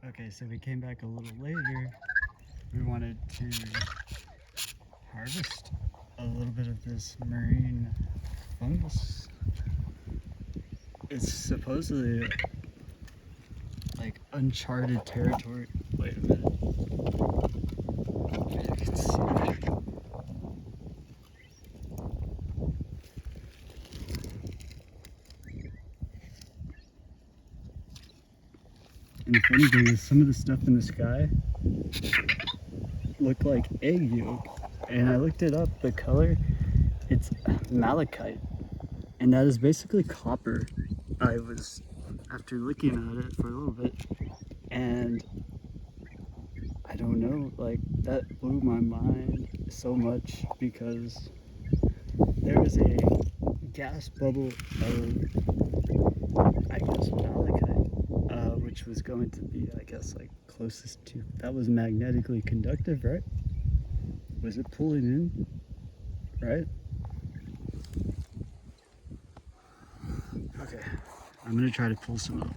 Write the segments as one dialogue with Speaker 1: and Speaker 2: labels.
Speaker 1: Okay, so we came back a little later. We wanted to harvest a little bit of this marine fungus. It's supposedly like uncharted territory. Wait a minute. Maybe I can see it. And the funny thing is, some of the stuff in the sky looked like egg yolk. And I looked it up, the color, it's malachite. And that is basically copper. I was, after looking at it for a little bit, and I don't know, like, that blew my mind so much because there was a gas bubble of, I guess, malachite, which was going to be, I guess, like, closest to, that was magnetically conductive, right? Was it pulling in, right? Okay, I'm gonna try to pull some up.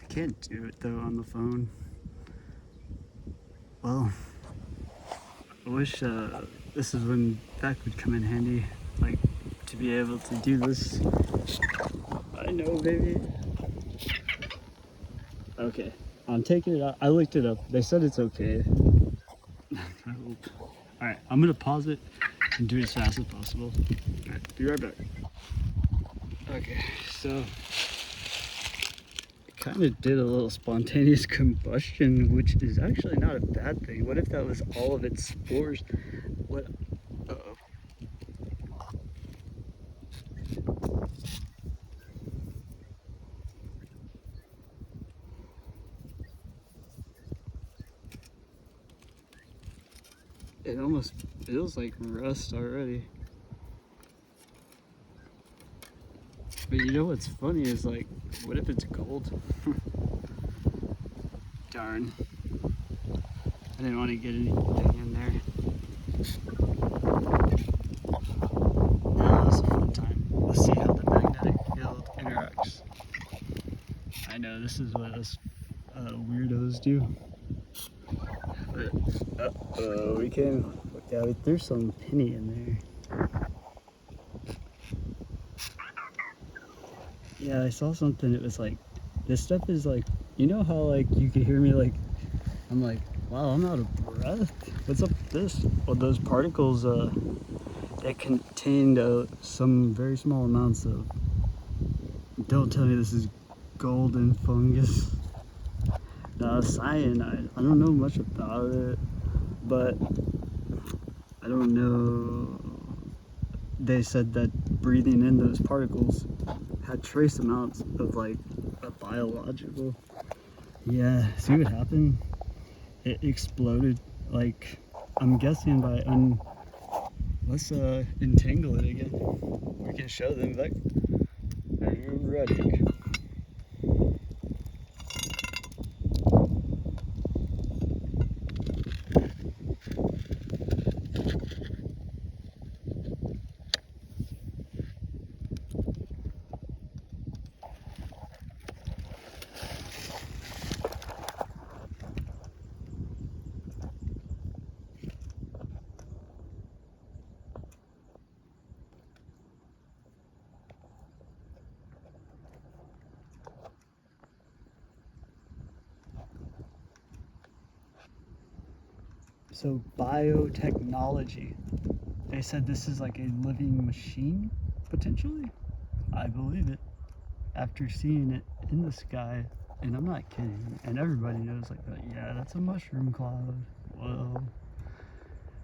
Speaker 1: I can't do it though on the phone. Well, I wish this is when that would come in handy, like to be able to do this. I know, baby. Okay, I'm taking it out. I looked it up. They said it's okay. I hope. All right, I'm gonna pause it and do it as fast as possible. All right, be right back. Okay, so it kind of did a little spontaneous combustion, which is actually not a bad thing. What if that was all of its spores? What? Uh-oh. It almost feels like rust already. But you know what's funny is, like, what if it's gold? Darn. I didn't want to get anything in there. Now is a fun time. Let's see how the magnetic field interacts. I know this is what us weirdos do. But, we came, yeah, there's some penny in there. Yeah, I saw something. It was like, this stuff is like, you know how like you can hear me like, I'm like, wow, I'm out of breath. What's up with this? Well, those particles, they contained some very small amounts of, don't tell me this is golden fungus. Cyanide. I don't know much about it, but I don't know. They said that breathing in those particles had trace amounts of like a biological. Yeah, see what happened? It exploded, like, I'm guessing by let's entangle it again. We can show them, like, are you ready? So biotechnology. They said this is like a living machine, potentially. I believe it. After seeing it in the sky, and I'm not kidding, and everybody knows like that, yeah, that's a mushroom cloud. Well,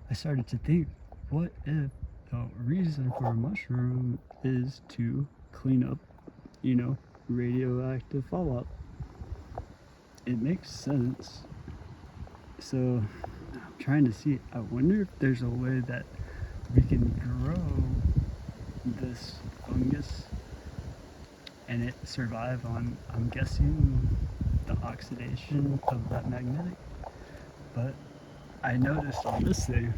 Speaker 1: I started to think, what if the reason for a mushroom is to clean up, you know, radioactive fallout? It makes sense. So I'm trying to see, I wonder if there's a way that we can grow this fungus and it survive on, I'm guessing, the oxidation of that magnetic. But I noticed on this thing,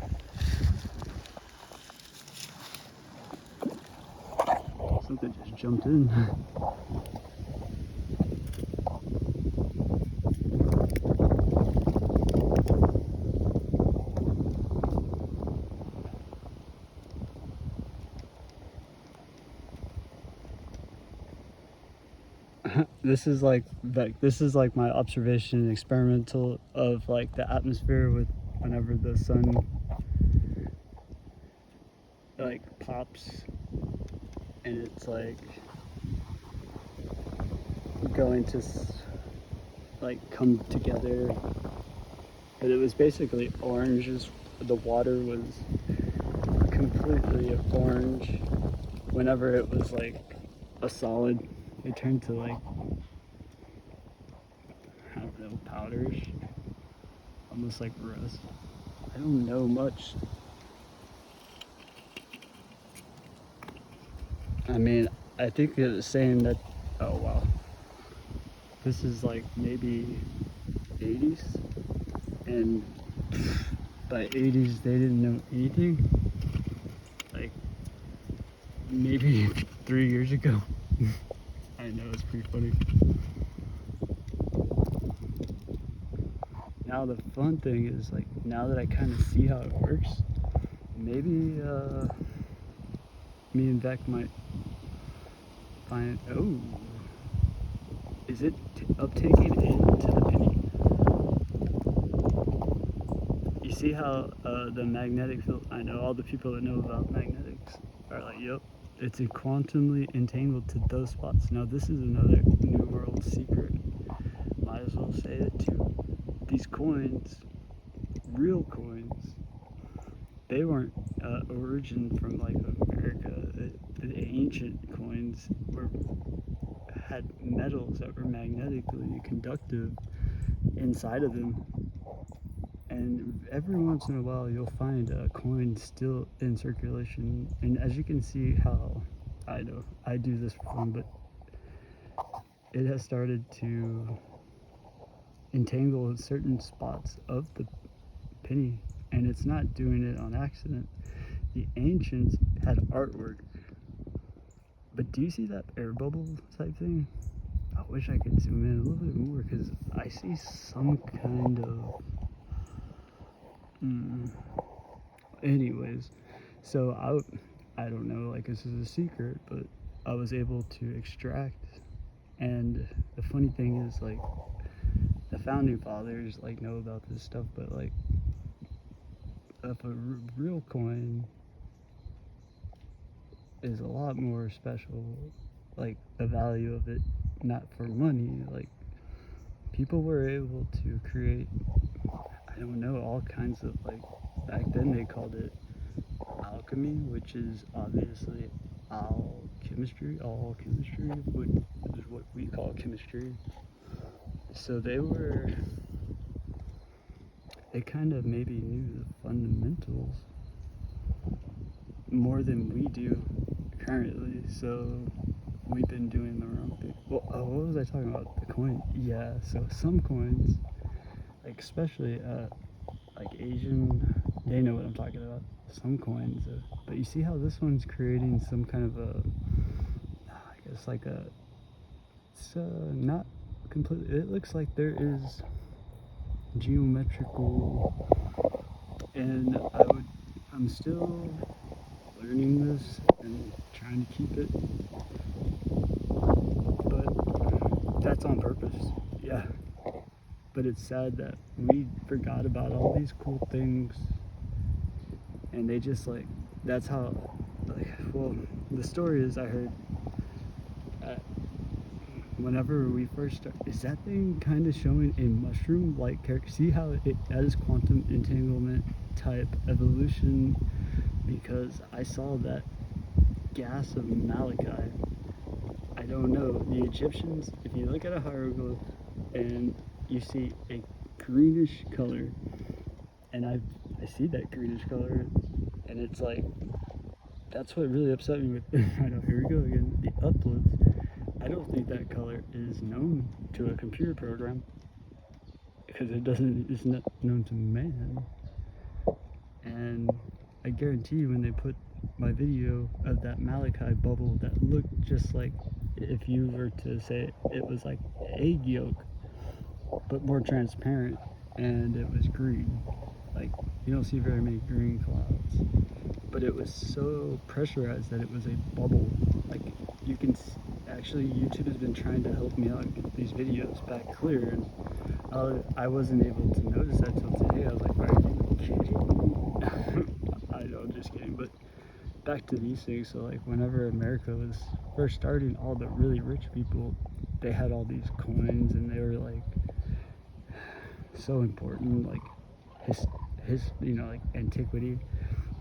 Speaker 1: something just jumped in. this is like my observation experimental of like the atmosphere with whenever the sun like pops and it's like going to like come together, but it was basically orange. The water was completely orange. Whenever it was like a solid, it turned to like, I don't know, powders, almost like rust. I don't know much. I mean, I think it was saying that, oh wow, this is like maybe 80s, and by 80s they didn't know anything. Like maybe 3 years ago. I know, it's pretty funny. Now the fun thing is like, now that I kind of see how it works, maybe me and Beck might find, oh, is it uptaking into the penny? You see how the magnetic field, I know all the people that know about magnetics are like, yep, it's quantumly entangled to those spots. Now this is another New World secret. Might as well say it too. These coins, real coins, they weren't origin from like America. The ancient coins had metals that were magnetically conductive inside of them, and every once in a while you'll find a coin still in circulation. And as you can see, how I know I do this for fun, but it has started to entangle certain spots of the penny, and it's not doing it on accident. The ancients had artwork, but do you see that air bubble type thing? I wish I could zoom in a little bit more, because I see some kind of anyways, so I don't know, like, this is a secret, but I was able to extract. And the funny thing is, like, the founding fathers like know about this stuff, but like, if a real coin is a lot more special, like the value of it, not for money, like people were able to create, I don't know, all kinds of, like, back then they called it alchemy, which is obviously all chemistry, which is what we call chemistry. So they kind of maybe knew the fundamentals more than we do currently. So we've been doing the wrong thing. Well, what was I talking about? The coin? Yeah, so some coins, like especially like Asian, they know what I'm talking about. Some coins, but you see how this one's creating some kind of a, I guess like a, it's not completely, it looks like there is geometrical, and I'm still learning this and trying to keep it, but that's on purpose, yeah. But it's sad that we forgot about all these cool things, and they just like, that's how, like, well, the story is, I heard whenever we first start, is that thing kind of showing a mushroom-like character? See how it has quantum entanglement type evolution? Because I saw that gas of malachite. I don't know, the Egyptians, if you look at a hieroglyph and you see a greenish color, and I see that greenish color, and it's like, that's what really upset me with, I know, here we go again, the uploads. I don't think that color is known to a computer program, because it's not known to man. And I guarantee you, when they put my video of that malachite bubble that looked just like, if you were to say it was like egg yolk, but more transparent, and it was green. Like, you don't see very many green clouds, but it was so pressurized that it was a bubble. Like, you can, actually YouTube has been trying to help me out and get these videos back clear, and I wasn't able to notice that till today. I was like, are you kidding? I know, I'm just kidding, but back to these things. So like whenever America was first starting, all the really rich people, they had all these coins, and they were like so important, like his you know, like antiquity.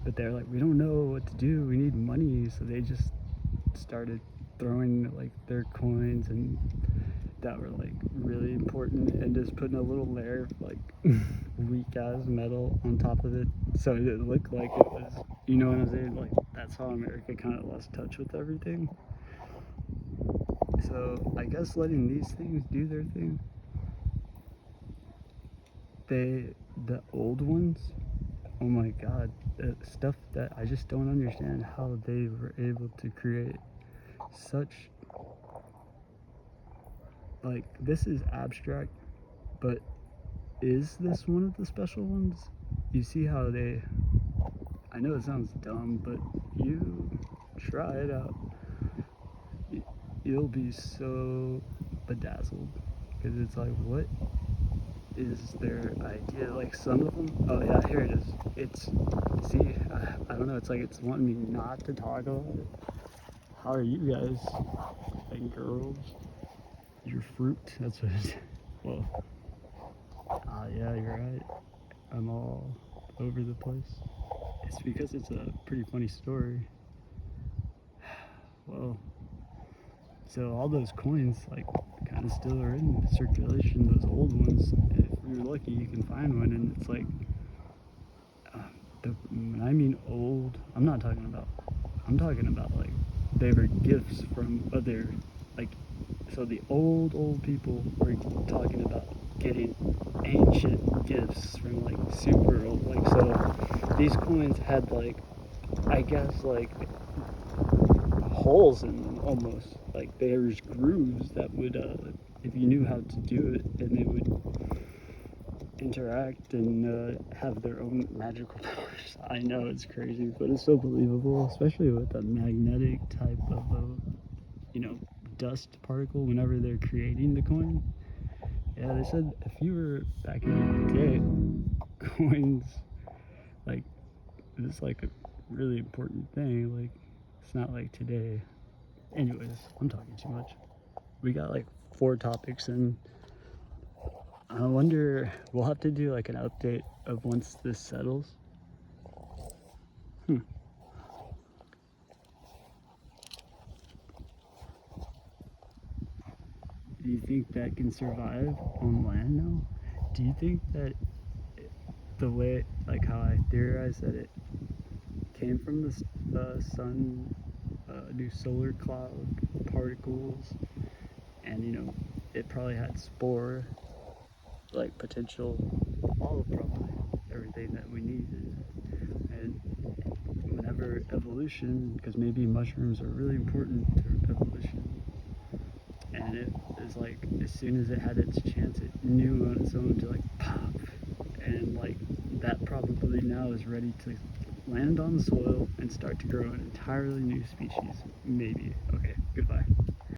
Speaker 1: But they're like, we don't know what to do, we need money, so they just started throwing like their coins and that were like really important, and just putting a little layer of like weak ass metal on top of it, so it looked like it was, you know what I'm saying? Like that's how America kind of lost touch with everything. So I guess letting these things do their thing, the old ones, oh my god, stuff that I just don't understand how they were able to create such, like, this is abstract, but is this one of the special ones? You see how they, I know it sounds dumb, but you try it out, you'll be so bedazzled, because it's like, what is their idea? Like some of them, oh yeah, here it is. It's, see, I don't know, it's like it's wanting me not to talk about it. How are you guys and girls? Your fruit, that's what it is. Well, yeah, you're right, I'm all over the place. It's because it's a pretty funny story. Well, so all those coins like kind of still are in circulation, those old ones. If you're lucky, you can find one, and it's like, when I mean old, I'm talking about like they were gifts from other, like, so the old people were talking about getting ancient gifts from like super old, like, so these coins had like, I guess, like holes in them almost, like there's grooves that would, if you knew how to do it, and they would interact and have their own magical powers. I know it's crazy, but it's so believable, especially with a magnetic type of, you know, dust particle whenever they're creating the coin. Yeah, they said if you were back in the day, coins, like, it's like a really important thing. Like, it's not like today. Anyways, I'm talking too much. We got like 4 topics, and I wonder, we'll have to do like an update of once this settles. Do you think that can survive on land now? Do you think that the way, like how I theorized that it came from the sun, new solar cloud particles, and you know, it probably had spore, like potential, all of probably everything that we needed. And whenever evolution, because maybe mushrooms are really important to evolution, and it is like, as soon as it had its chance, it knew on its own to like pop, and like that probably now is ready to land on the soil and start to grow an entirely new species, maybe. Okay, goodbye.